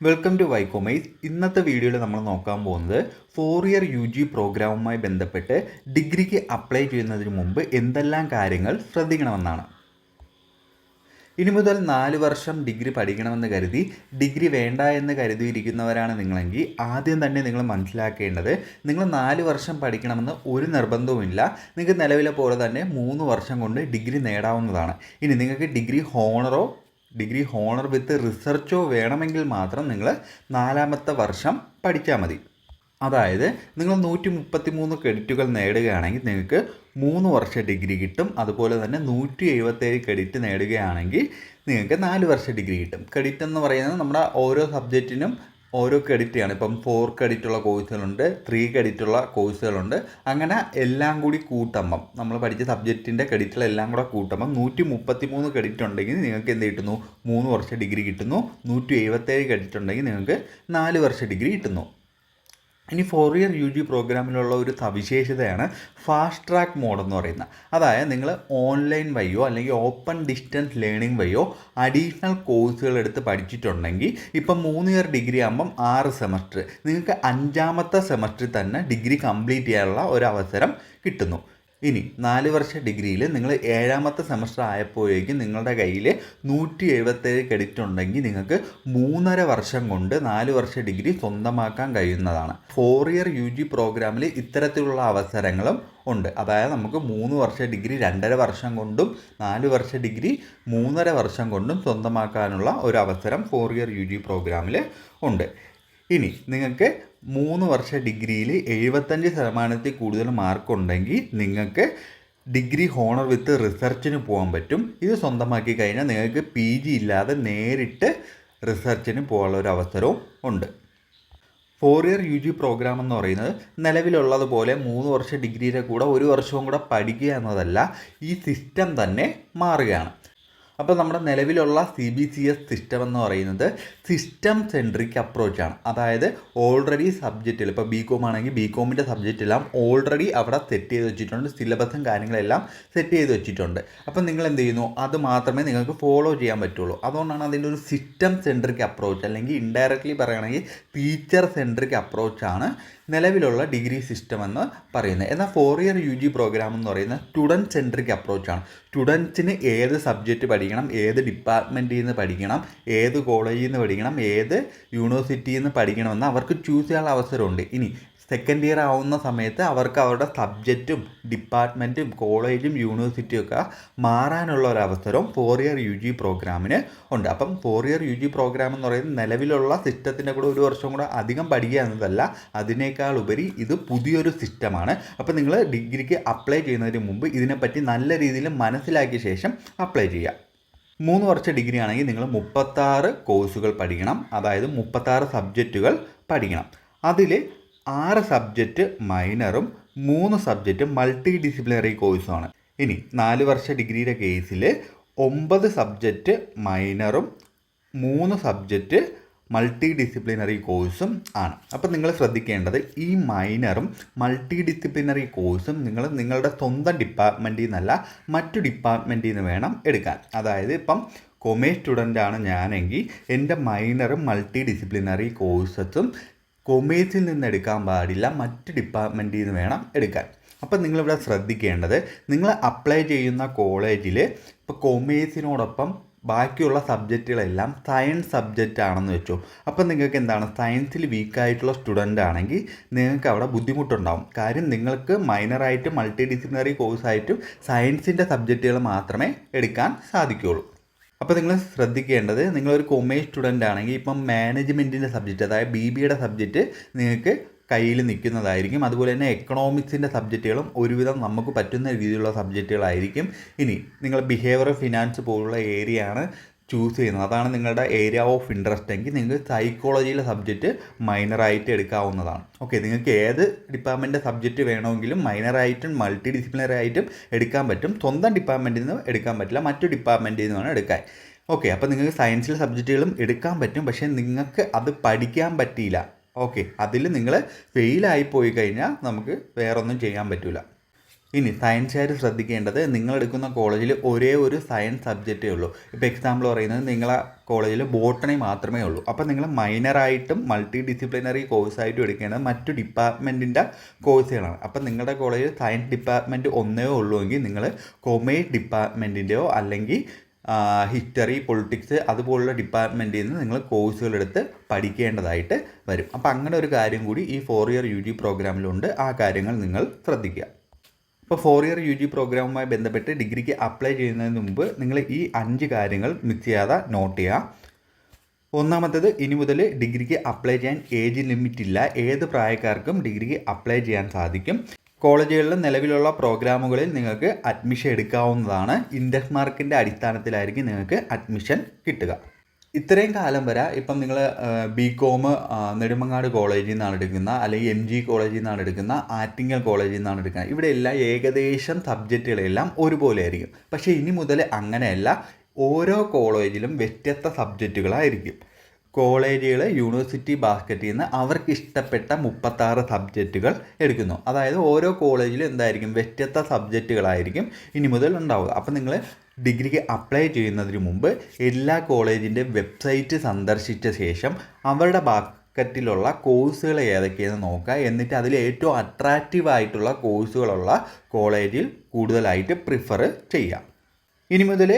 Welcome to വൈക്കോമൈസ്. ഇന്നത്തെ വീഡിയോയിൽ നമ്മൾ നോക്കാൻ പോകുന്നത് 4 ഇയർ UG പ്രോഗ്രാമുമായി ബന്ധപ്പെട്ട് ഡിഗ്രിക്ക് അപ്ലൈ ചെയ്യുന്നതിന് മുമ്പ് എന്തെല്ലാം കാര്യങ്ങൾ ശ്രദ്ധിക്കണമെന്നാണ്. ഇനി മുതൽ 4 വർഷം ഡിഗ്രി പഠിക്കണമെന്ന് കരുതി ഡിഗ്രി വേണ്ട എന്ന് കരുതിയിരിക്കുന്നവരാണ് നിങ്ങളെങ്കിൽ ആദ്യം തന്നെ നിങ്ങൾ മനസ്സിലാക്കേണ്ടത് നിങ്ങൾ 4 വർഷം പഠിക്കണമെന്ന് ഒരു നിർബന്ധവുമില്ല. നിങ്ങൾക്ക് നിലവിലെ പോലെ തന്നെ 3 വർഷം കൊണ്ട് ഡിഗ്രി നേടാവുന്നതാണ്. ഇനി നിങ്ങൾക്ക് ഡിഗ്രി ഹോണർ വിത്ത് റിസർച്ചോ വേണമെങ്കിൽ മാത്രം നിങ്ങൾ 4ാമത്തെ വർഷം പഠിച്ചാൽ മതി. അതായത് നിങ്ങൾ 133 ക്രെഡിറ്റുകൾ നേടുകയാണെങ്കിൽ നിങ്ങൾക്ക് 3 വർഷ ഡിഗ്രി കിട്ടും. അതുപോലെ തന്നെ 177 ക്രെഡിറ്റ് നേടുകയാണെങ്കിൽ നിങ്ങൾക്ക് 4 വർഷ ഡിഗ്രി കിട്ടും. ക്രെഡിറ്റ് എന്ന് പറയുന്നത് നമ്മുടെ ഓരോ സബ്ജക്റ്റിനും ഓരോ ക്രെഡിറ്റാണ്. ഇപ്പം 4 ക്രെഡിറ്റുള്ള കോഴ്സുകളുണ്ട്, 3 ക്രെഡിറ്റുള്ള കോഴ്സുകളുണ്ട്. അങ്ങനെ എല്ലാം കൂടി കൂട്ടുമ്പം നമ്മൾ പഠിച്ച സബ്ജക്റ്റിൻ്റെ ക്രെഡിറ്റുകളെല്ലാം കൂടെ കൂട്ടുമ്പം 133 ക്രെഡിറ്റ് ഉണ്ടെങ്കിൽ നിങ്ങൾക്ക് എന്ത് കിട്ടുന്നു? 3 വർഷ ഡിഗ്രി കിട്ടുന്നു. 177 ക്രെഡിറ്റ് ഉണ്ടെങ്കിൽ നിങ്ങൾക്ക് 4 വർഷ ഡിഗ്രി കിട്ടുന്നു. ഇനി 4 ഇയർ UG പ്രോഗ്രാമിലുള്ള ഒരു സവിശേഷതയാണ് ഫാസ്റ്റ് ട്രാക്ക് മോഡ് എന്ന് പറയുന്നത്. അതായത് നിങ്ങൾ ഓൺലൈൻ വഴിയോ അല്ലെങ്കിൽ ഓപ്പൺ ഡിസ്റ്റൻസ് ലേണിംഗ് വഴിയോ അഡീഷണൽ കോഴ്സുകൾ എടുത്ത് പഠിച്ചിട്ടുണ്ടെങ്കിൽ ഇപ്പം 3 ഇയർ ഡിഗ്രി ആകുമ്പം 6 സെമസ്റ്റർ, നിങ്ങൾക്ക് 5ാമത്തെ സെമസ്റ്ററിൽ തന്നെ ഡിഗ്രി കംപ്ലീറ്റ് ചെയ്യാനുള്ള ഒരു അവസരം കിട്ടുന്നു. ഇനി 4 വർഷ ഡിഗ്രിയിൽ നിങ്ങൾ 7ാമത്തെ സെമസ്റ്റർ ആയപ്പോഴേക്കും നിങ്ങളുടെ കയ്യിൽ 177 ക്രെഡിറ്റ് ഉണ്ടെങ്കിൽ നിങ്ങൾക്ക് 3.5 വർഷം കൊണ്ട് 4 വർഷ ഡിഗ്രി സ്വന്തമാക്കാൻ കഴിയുന്നതാണ്. 4 ഇയർ UG പ്രോഗ്രാമിൽ ഇത്തരത്തിലുള്ള അവസരങ്ങളും ഉണ്ട്. അതായത് നമുക്ക് 3 വർഷ ഡിഗ്രി 2.5 വർഷം കൊണ്ടും 4 വർഷ ഡിഗ്രി 3.5 വർഷം കൊണ്ടും സ്വന്തമാക്കാനുള്ള ഒരു അവസരം 4 ഇയർ UG പ്രോഗ്രാമിൽ ഉണ്ട്. ഇനി നിങ്ങൾക്ക് 3 വർഷ ഡിഗ്രിയിൽ 75% കൂടുതൽ മാർക്കുണ്ടെങ്കിൽ നിങ്ങൾക്ക് ഡിഗ്രി ഹോണർ വിത്ത് റിസർച്ചിന് പോകാൻ പറ്റും. ഇത് സ്വന്തമാക്കി കഴിഞ്ഞാൽ നിങ്ങൾക്ക് PG ഇല്ലാതെ നേരിട്ട് റിസർച്ചിന് പോകാനുള്ള ഒരു അവസരവും ഉണ്ട്. 4 ഇയർ UG പ്രോഗ്രാം എന്ന് പറയുന്നത് നിലവിലുള്ളതുപോലെ 3 വർഷ ഡിഗ്രിയുടെ കൂടെ 1 വർഷവും കൂടെ പഠിക്കുക എന്നതല്ല, ഈ സിസ്റ്റം തന്നെ മാറുകയാണ്. അപ്പോൾ നമ്മുടെ നിലവിലുള്ള CBCS സിസ്റ്റം എന്ന് പറയുന്നത് സിസ്റ്റം സെൻട്രിക് അപ്രോച്ചാണ്. അതായത് ഓൾറെഡി സബ്ജക്റ്റുകൾ, ഇപ്പോൾ BCom ആണെങ്കിൽ BComൻ്റെ സബ്ജക്റ്റെല്ലാം ഓൾറെഡി അവിടെ സെറ്റ് ചെയ്ത് വെച്ചിട്ടുണ്ട്. സിലബസും കാര്യങ്ങളെല്ലാം സെറ്റ് ചെയ്ത് വെച്ചിട്ടുണ്ട്. അപ്പം നിങ്ങൾ എന്ത് ചെയ്യുന്നു? അത് മാത്രമേ നിങ്ങൾക്ക് ഫോളോ ചെയ്യാൻ പറ്റുള്ളൂ. അതുകൊണ്ടാണ് അതിൻ്റെ ഒരു സിസ്റ്റം സെൻട്രിക് അപ്രോച്ച്, അല്ലെങ്കിൽ ഇൻഡയറക്റ്റ്ലി പറയുകയാണെങ്കിൽ ടീച്ചർ സെൻട്രിക് അപ്രോച്ചാണ് നിലവിലുള്ള ഡിഗ്രി സിസ്റ്റം എന്ന് പറയുന്നത്. എന്നാൽ 4 ഇയർ UG പ്രോഗ്രാം എന്ന് പറയുന്നത് സ്റ്റുഡൻറ്റ് സെൻട്രിക് അപ്രോച്ചാണ്. സ്റ്റുഡൻസിന് ഏത് സബ്ജക്റ്റ് പഠിക്കണം, ഏത് ഡിപ്പാർട്ട്മെൻറ്റിൽ നിന്ന് പഠിക്കണം, ഏത് കോളേജിൽ നിന്ന് പഠിക്കണം, ഏത് യൂണിവേഴ്സിറ്റിയിൽ നിന്ന് പഠിക്കണമെന്ന് അവർക്ക് ചൂസ് ചെയ്യാനുള്ള അവസരമുണ്ട്. ഇനി സെക്കൻഡ് ഇയർ ആവുന്ന സമയത്ത് അവർക്ക് അവരുടെ സബ്ജക്റ്റും ഡിപ്പാർട്ട്മെൻറ്റും കോളേജും യൂണിവേഴ്സിറ്റിയും ഒക്കെ മാറാനുള്ള ഒരു അവസരവും 4 ഇയർ UG പ്രോഗ്രാമിന് ഉണ്ട്. അപ്പം 4 ഇയർ UG പ്രോഗ്രാം എന്ന് പറയുന്നത് നിലവിലുള്ള സിസ്റ്റത്തിൻ്റെ കൂടെ 1 വർഷം കൂടെ അധികം പഠിക്കുക എന്നതല്ല, അതിനേക്കാൾ ഉപരി ഇത് പുതിയൊരു സിസ്റ്റമാണ്. അപ്പം നിങ്ങൾ ഡിഗ്രിക്ക് അപ്ലൈ ചെയ്യുന്നതിന് മുമ്പ് ഇതിനെപ്പറ്റി നല്ല രീതിയിൽ മനസ്സിലാക്കിയ ശേഷം അപ്ലൈ ചെയ്യുക. 3 വർഷ ഡിഗ്രി ആണെങ്കിൽ നിങ്ങൾ 36 കോഴ്സുകൾ പഠിക്കണം. അതായത് 36 സബ്ജക്റ്റുകൾ പഠിക്കണം. അതിൽ 6 സബ്ജക്റ്റ് മൈനറും 3 സബ്ജക്റ്റ് മൾട്ടി ഡിസിപ്ലിനറി കോഴ്സുമാണ്. ഇനി 4 വർഷ ഡിഗ്രിയുടെ കേസിൽ 9 സബ്ജക്റ്റ് മൈനറും 3 സബ്ജക്റ്റ് മൾട്ടി ഡിസിപ്ലിനറി കോഴ്സും ആണ്. അപ്പം നിങ്ങൾ ശ്രദ്ധിക്കേണ്ടത് ഈ മൈനറും മൾട്ടി ഡിസിപ്ലിനറി കോഴ്സും നിങ്ങളുടെ സ്വന്തം ഡിപ്പാർട്ട്മെൻറ്റിൽ നിന്നല്ല, മറ്റു ഡിപ്പാർട്ട്മെൻറ്റിൽ നിന്ന് വേണം എടുക്കാൻ. അതായത് ഇപ്പം കൊമേഴ്സ് സ്റ്റുഡൻ്റ് ആണ് ഞാനെങ്കിൽ എൻ്റെ മൈനറും മൾട്ടി ഡിസിപ്ലിനറി കോഴ്സസും കൊമേഴ്സിൽ നിന്ന് എടുക്കാൻ പാടില്ല, മറ്റ് ഡിപ്പാർട്ട്മെൻറ്റിൽ നിന്ന് വേണം എടുക്കാൻ. അപ്പം നിങ്ങളിവിടെ ശ്രദ്ധിക്കേണ്ടത്, നിങ്ങൾ അപ്ലൈ ചെയ്യുന്ന കോളേജിൽ ഇപ്പോൾ കൊമേഴ്സിനോടൊപ്പം ബാക്കിയുള്ള സബ്ജക്റ്റുകളെല്ലാം സയൻസ് സബ്ജക്റ്റ് ആണെന്ന് വെച്ചു. അപ്പം നിങ്ങൾക്ക് എന്താണ്, സയൻസിൽ വീക്കായിട്ടുള്ള സ്റ്റുഡൻ്റ് ആണെങ്കിൽ നിങ്ങൾക്ക് അവിടെ ബുദ്ധിമുട്ടുണ്ടാകും. കാര്യം നിങ്ങൾക്ക് മൈനറായിട്ടും മൾട്ടി ഡിസിപ്ലിനറി കോഴ്സായിട്ടും സയൻസിൻ്റെ സബ്ജക്റ്റുകൾ മാത്രമേ എടുക്കാൻ സാധിക്കുകയുള്ളൂ. അപ്പോൾ നിങ്ങൾ ശ്രദ്ധിക്കേണ്ടത്, നിങ്ങളൊരു കൊമേഴ്സ് സ്റ്റുഡൻ്റ് ആണെങ്കിൽ ഇപ്പം മാനേജ്മെൻറ്റിൻ്റെ സബ്ജക്റ്റ്, അതായത് BBയുടെ സബ്ജക്റ്റ് നിങ്ങൾക്ക് കയ്യിൽ നിൽക്കുന്നതായിരിക്കും. അതുപോലെ തന്നെ എക്കണോമിക്സിൻ്റെ സബ്ജക്റ്റുകളും ഒരുവിധം നമുക്ക് പറ്റുന്ന രീതിയിലുള്ള സബ്ജക്റ്റുകളായിരിക്കും. ഇനി നിങ്ങൾ ബിഹേവിയർ ഫിനാൻസ് പോലുള്ള ഏരിയയാണ് ചൂസ് ചെയ്യുന്നത്, അതാണ് നിങ്ങളുടെ ഏരിയ ഓഫ് ഇൻട്രസ്റ്റ് എങ്കിൽ നിങ്ങൾക്ക് സൈക്കോളജിയിലെ സബ്ജക്റ്റ് മൈനറായിട്ട് എടുക്കാവുന്നതാണ്. ഓക്കെ, നിങ്ങൾക്ക് ഏത് ഡിപ്പാർട്ട്മെൻറ്റിൻ്റെ സബ്ജക്റ്റ് വേണമെങ്കിലും മൈനറായിട്ടും മൾട്ടി ഡിസിപ്ലിനറി ആയിട്ടും എടുക്കാൻ പറ്റും. സ്വന്തം ഡിപ്പാർട്ട്മെൻറ്റിൽ നിന്ന് എടുക്കാൻ പറ്റില്ല, മറ്റു ഡിപ്പാർട്ട്മെൻറ്റിൽ നിന്നാണ് എടുക്കാൻ. ഓക്കെ, അപ്പോൾ നിങ്ങൾക്ക് സയൻസിലെ സബ്ജക്റ്റുകളും എടുക്കാൻ പറ്റും, പക്ഷേ നിങ്ങൾക്ക് അത് പഠിക്കാൻ പറ്റിയില്ല. ഓക്കെ, അതിൽ നിങ്ങൾ ഫെയിലായി പോയി കഴിഞ്ഞാൽ നമുക്ക് വേറൊന്നും ചെയ്യാൻ പറ്റില്ല. ഇനി സയൻസുകാർ ശ്രദ്ധിക്കേണ്ടത് നിങ്ങളെടുക്കുന്ന കോളേജിൽ ഒരേ ഒരു സയൻസ് സബ്ജക്റ്റേ ഉള്ളൂ. ഇപ്പോൾ എക്സാമ്പിൾ പറയുന്നത് നിങ്ങളെ കോളേജിൽ ബോട്ടണി മാത്രമേ ഉള്ളൂ. അപ്പോൾ നിങ്ങൾ മൈനറായിട്ടും മൾട്ടി ഡിസിപ്ലിനറി കോഴ്സായിട്ടും എടുക്കേണ്ടത് മറ്റു ഡിപ്പാർട്ട്മെൻറ്റിൻ്റെ കോഴ്സുകളാണ്. അപ്പോൾ നിങ്ങളുടെ കോളേജിൽ സയൻസ് ഡിപ്പാർട്ട്മെൻറ്റ് ഒന്നേ ഉള്ളൂ എങ്കിൽ നിങ്ങൾ കൊമേഴ്സ് ഡിപ്പാർട്ട്മെൻറ്റിൻ്റെയോ അല്ലെങ്കിൽ ഹിസ്റ്ററി, പൊളിറ്റിക്സ് അതുപോലുള്ള ഡിപ്പാർട്ട്മെൻറ്റിൽ നിന്ന് നിങ്ങൾ കോഴ്സുകളെടുത്ത് പഠിക്കേണ്ടതായിട്ട് വരും. അപ്പോൾ അങ്ങനെ ഒരു കാര്യം കൂടി ഈ 4 ഇയർ UG പ്രോഗ്രാമിലുണ്ട്. ആ കാര്യങ്ങൾ നിങ്ങൾ ശ്രദ്ധിക്കുക. ഇപ്പോൾ 4 ഇയർ UG പ്രോഗ്രാമുമായി ബന്ധപ്പെട്ട് ഡിഗ്രിക്ക് അപ്ലൈ ചെയ്യുന്നതിന് മുമ്പ് നിങ്ങൾ ഈ 5 കാര്യങ്ങൾ മിസ് ചെയ്യാതെ നോട്ട് ചെയ്യുക. ഒന്നാമത്തേത്, ഇനി മുതൽ ഡിഗ്രിക്ക് അപ്ലൈ ചെയ്യാൻ ഏജ് ലിമിറ്റ് ഇല്ല. ഏത് പ്രായക്കാർക്കും ഡിഗ്രിക്ക് അപ്ലൈ ചെയ്യാൻ സാധിക്കും. കോളേജുകളിൽ നിലവിലുള്ള പ്രോഗ്രാമുകളിൽ നിങ്ങൾക്ക് അഡ്മിഷൻ എടുക്കാവുന്നതാണ്. ഇൻഡെക്സ് മാർക്കിൻ്റെ അടിസ്ഥാനത്തിലായിരിക്കും നിങ്ങൾക്ക് അഡ്മിഷൻ കിട്ടുക. ഇത്രയും കാലം വരെ ഇപ്പം നിങ്ങൾ BCom നെടുമങ്ങാട് കോളേജിൽ നിന്നാണ് എടുക്കുന്ന, അല്ലെങ്കിൽ MG കോളേജിൽ നിന്നാണ് എടുക്കുന്ന, ആറ്റിങ്ങൽ കോളേജിൽ നിന്നാണ് എടുക്കുന്നത്. ഇവിടെ എല്ലാം ഏകദേശം സബ്ജക്റ്റുകളെല്ലാം ഒരുപോലെ ആയിരിക്കും. പക്ഷേ ഇനി മുതൽ അങ്ങനെയല്ല. ഓരോ കോളേജിലും വ്യത്യസ്ത സബ്ജക്റ്റുകളായിരിക്കും. കോളേജുകൾ യൂണിവേഴ്സിറ്റി ബാസ്ക്കറ്റിൽ നിന്ന് അവർക്ക് ഇഷ്ടപ്പെട്ട 36 സബ്ജക്റ്റുകൾ എടുക്കുന്നു. അതായത് ഓരോ കോളേജിലും എന്തായിരിക്കും, വ്യത്യസ്ത സബ്ജക്റ്റുകളായിരിക്കും ഇനി മുതൽ ഉണ്ടാവുക. അപ്പം നിങ്ങൾ ഡിഗ്രിക്ക് അപ്ലൈ ചെയ്യുന്നതിന് മുമ്പ് എല്ലാ കോളേജിൻ്റെ വെബ്സൈറ്റ് സന്ദർശിച്ച ശേഷം അവരുടെ ബാസ്ക്കറ്റിലുള്ള കോഴ്സുകൾ ഏതൊക്കെയെന്ന് നോക്കുക. എന്നിട്ട് അതിൽ ഏറ്റവും അട്രാക്റ്റീവായിട്ടുള്ള കോഴ്സുകളുള്ള കോളേജിൽ കൂടുതലായിട്ട് പ്രിഫർ ചെയ്യുക. ഇനി മുതൽ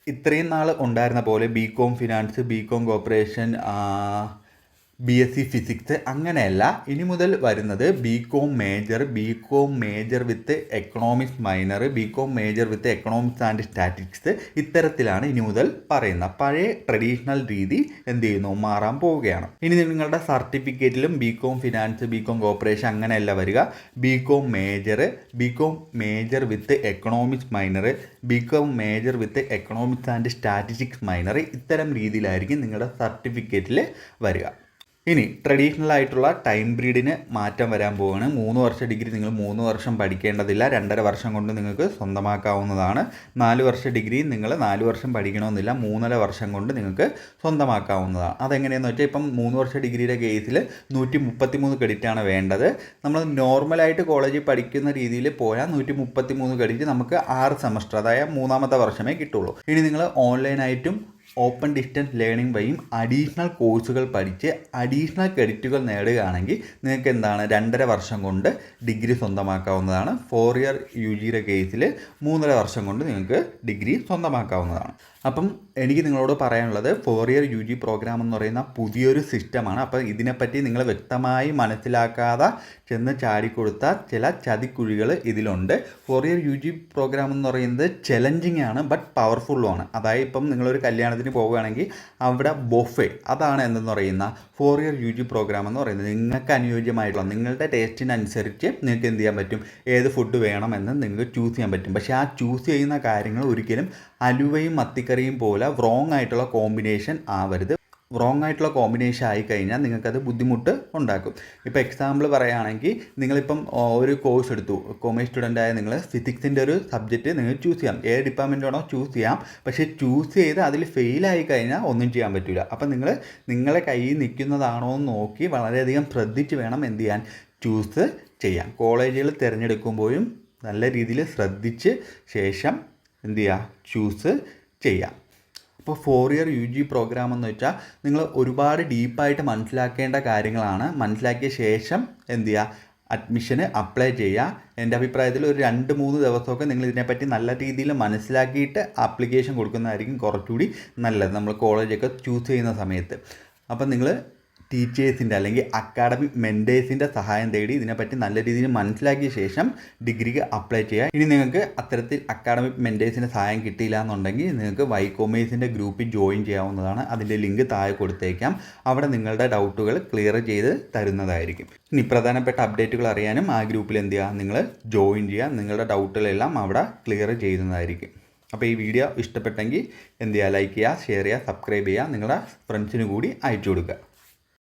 ഇത്രയും നാൾ ഉണ്ടായിരുന്ന പോലെ BCom finance, BCom corporation, BSc physics അങ്ങനെയല്ല. ഇനി മുതൽ വരുന്നത് BCom major with economics minor, BCom major with economics and statistics. ഇത്തരത്തിലാണ് ഇനി മുതൽ പറയുന്നത്. പഴയ ട്രഡീഷണൽ രീതി എന്ത് ചെയ്യുന്നു, മാറാൻ പോവുകയാണ്. ഇനി നിങ്ങളുടെ സർട്ടിഫിക്കറ്റിലും BCom ഫിനാൻസ്, BCom കോർപ്പറേഷൻ അങ്ങനെയല്ല വരിക. BCom major with economics minor, BCom major with economics and statistics minor. ഇത്തരം രീതിയിലായിരിക്കും നിങ്ങളുടെ സർട്ടിഫിക്കറ്റിൽ വരിക. ഇനി ട്രഡീഷണൽ ആയിട്ടുള്ള ടൈം പീരീഡിന് മാറ്റം വരാൻ പോവുകയാണ്. 3 വർഷ ഡിഗ്രി നിങ്ങൾ 3 വർഷം പഠിക്കേണ്ടതില്ല. 2.5 വർഷം കൊണ്ട് നിങ്ങൾക്ക് സ്വന്തമാക്കാവുന്നതാണ്. 4 വർഷ ഡിഗ്രി നിങ്ങൾ 4 വർഷം പഠിക്കണമെന്നില്ല. 3.5 വർഷം കൊണ്ട് നിങ്ങൾക്ക് സ്വന്തമാക്കാവുന്നതാണ്. അതെങ്ങനെയാണെന്ന് വെച്ചാൽ ഇപ്പം 3 വർഷ ഡിഗ്രിയുടെ കേസിൽ 133 ക്രെഡിറ്റാണ് വേണ്ടത്. നമ്മൾ നോർമലായിട്ട് കോളേജിൽ പഠിക്കുന്ന രീതിയിൽ പോയാൽ 133 ക്രെഡിറ്റ് നമുക്ക് 6 സെമസ്റ്റർ, അതായത് 3-ാമത്തെ വർഷമേ കിട്ടുള്ളൂ. ഇനി നിങ്ങൾ ഓൺലൈനായിട്ടും ഓപ്പൺ ഡിസ്റ്റൻസ് ലേണിംഗ് വഴിയും അഡീഷണൽ കോഴ്സുകൾ പഠിച്ച് അഡീഷണൽ ക്രെഡിറ്റുകൾ നേടുകയാണെങ്കിൽ നിങ്ങൾക്ക് എന്താണ് 2.5 വർഷം കൊണ്ട് ഡിഗ്രി സ്വന്തമാക്കാവുന്നതാണ്. 4 ഇയർ UGയുടെ കേസിൽ 3.5 വർഷം കൊണ്ട് നിങ്ങൾക്ക് ഡിഗ്രി സ്വന്തമാക്കാവുന്നതാണ്. അപ്പം എനിക്ക് നിങ്ങളോട് പറയാനുള്ളത് 4 ഇയർ UG പ്രോഗ്രാം എന്ന് പറയുന്ന പുതിയൊരു സിസ്റ്റമാണ്. അപ്പോൾ ഇതിനെപ്പറ്റി നിങ്ങൾ വ്യക്തമായി മനസ്സിലാക്കാതെ ചെന്ന് ചാടിക്കൊടുത്ത ചില ചതിക്കുഴികൾ ഇതിലുണ്ട്. 4 ഇയർ UG പ്രോഗ്രാം എന്ന് പറയുന്നത് ചലഞ്ചിങ് ആണ്, ബട്ട് പവർഫുള്ളുമാണ്. അതായത് ഇപ്പം നിങ്ങളൊരു കല്യാണത്തിന് പോവുകയാണെങ്കിൽ അവിടെ ബൊഫെ, അതാണ് എന്തെന്ന് പറയുന്ന 4 ഇയർ UG പ്രോഗ്രാം എന്ന് പറയുന്നത്. നിങ്ങൾക്ക് അനുയോജ്യമായിട്ടുള്ള നിങ്ങളുടെ ടേസ്റ്റിനനുസരിച്ച് നിങ്ങൾക്ക് എന്ത് ചെയ്യാൻ പറ്റും, ഏത് ഫുഡ് വേണമെന്ന് നിങ്ങൾക്ക് ചൂസ് ചെയ്യാൻ പറ്റും. പക്ഷേ ആ ചൂസ് ചെയ്യുന്ന കാര്യങ്ങൾ ഒരിക്കലും അലുവയും മത്തിക്കറിയും പോലെ റോങ് ആയിട്ടുള്ള കോമ്പിനേഷൻ ആവരുത്. റോങ് ആയിട്ടുള്ള കോമ്പിനേഷൻ ആയിക്കഴിഞ്ഞാൽ നിങ്ങൾക്കത് ബുദ്ധിമുട്ട് ഉണ്ടാക്കും. ഇപ്പോൾ എക്സാമ്പിൾ പറയുകയാണെങ്കിൽ നിങ്ങളിപ്പം ഒരു കോഴ്സ് എടുത്തു, കൊമേഴ്സ് സ്റ്റുഡൻ്റായ നിങ്ങൾ ഫിസിക്സിൻ്റെ ഒരു സബ്ജക്റ്റ് നിങ്ങൾ ചൂസ് ചെയ്യാം. ഏത് ഡിപ്പാർട്ട്മെൻറ്റാണോ ചൂസ് ചെയ്യാം. പക്ഷേ ചൂസ് ചെയ്ത് അതിൽ ഫെയിലായി കഴിഞ്ഞാൽ ഒന്നും ചെയ്യാൻ പറ്റില്ല. അപ്പം നിങ്ങളെ കയ്യിൽ നിൽക്കുന്നതാണോ എന്ന് നോക്കി വളരെയധികം ശ്രദ്ധിച്ച് വേണം എന്ത് ചെയ്യാൻ, ചൂസ് ചെയ്യാൻ. കോളേജുകൾ തിരഞ്ഞെടുക്കുമ്പോഴും നല്ല രീതിയിൽ ശ്രദ്ധിച്ച് ശേഷം എന്ത് ചെയ്യുക, ചൂസ് ചെയ്യാം. അപ്പോൾ 4 ഇയർ UG പ്രോഗ്രാം എന്ന് വെച്ചാൽ നിങ്ങൾ ഒരുപാട് ഡീപ്പായിട്ട് മനസ്സിലാക്കേണ്ട കാര്യങ്ങളാണ്. മനസ്സിലാക്കിയ ശേഷം എന്ത് ചെയ്യുക, അഡ്മിഷന് അപ്ലൈ ചെയ്യുക. എൻ്റെ അഭിപ്രായത്തിൽ ഒരു 2-3 ദിവസമൊക്കെ നിങ്ങൾ ഇതിനെപ്പറ്റി നല്ല രീതിയിൽ മനസ്സിലാക്കിയിട്ട് ആപ്ലിക്കേഷൻ കൊടുക്കുന്നതായിരിക്കും കുറച്ചുകൂടി നല്ലത്, നമ്മൾ കോളേജൊക്കെ ചൂസ് ചെയ്യുന്ന സമയത്ത്. അപ്പം നിങ്ങൾ ടീച്ചേഴ്സിൻ്റെ അല്ലെങ്കിൽ അക്കാഡമിക് മെൻറ്റേഴ്സിൻ്റെ സഹായം തേടി ഇതിനെപ്പറ്റി നല്ല രീതിയിൽ മനസ്സിലാക്കിയ ശേഷം ഡിഗ്രിക്ക് അപ്ലൈ ചെയ്യുക. ഇനി നിങ്ങൾക്ക് അത്തരത്തിൽ അക്കാഡമിക് മെൻറ്റേഴ്സിൻ്റെ സഹായം കിട്ടിയില്ല എന്നുണ്ടെങ്കിൽ നിങ്ങൾക്ക് വൈകോമേഴ്സിൻ്റെ ഗ്രൂപ്പിൽ ജോയിൻ ചെയ്യാവുന്നതാണ്. അതിൻ്റെ ലിങ്ക് താഴെ കൊടുത്തേക്കാം. അവിടെ നിങ്ങളുടെ ഡൗട്ടുകൾ ക്ലിയർ ചെയ്ത് തരുന്നതായിരിക്കും. ഇനി പ്രധാനപ്പെട്ട അപ്ഡേറ്റുകൾ അറിയാനും ആ ഗ്രൂപ്പിൽ എന്ത് ചെയ്യുക, നിങ്ങൾ ജോയിൻ ചെയ്യുക. നിങ്ങളുടെ ഡൗട്ടുകളെല്ലാം അവിടെ ക്ലിയർ ചെയ്യുന്നതായിരിക്കും. അപ്പോൾ ഈ വീഡിയോ ഇഷ്ടപ്പെട്ടെങ്കിൽ എന്ത് ചെയ്യുക, ലൈക്ക് ചെയ്യുക, ഷെയർ ചെയ്യുക, സബ്സ്ക്രൈബ് ചെയ്യുക, നിങ്ങളുടെ ഫ്രണ്ട്സിന് കൂടി അയച്ചു കൊടുക്കുക.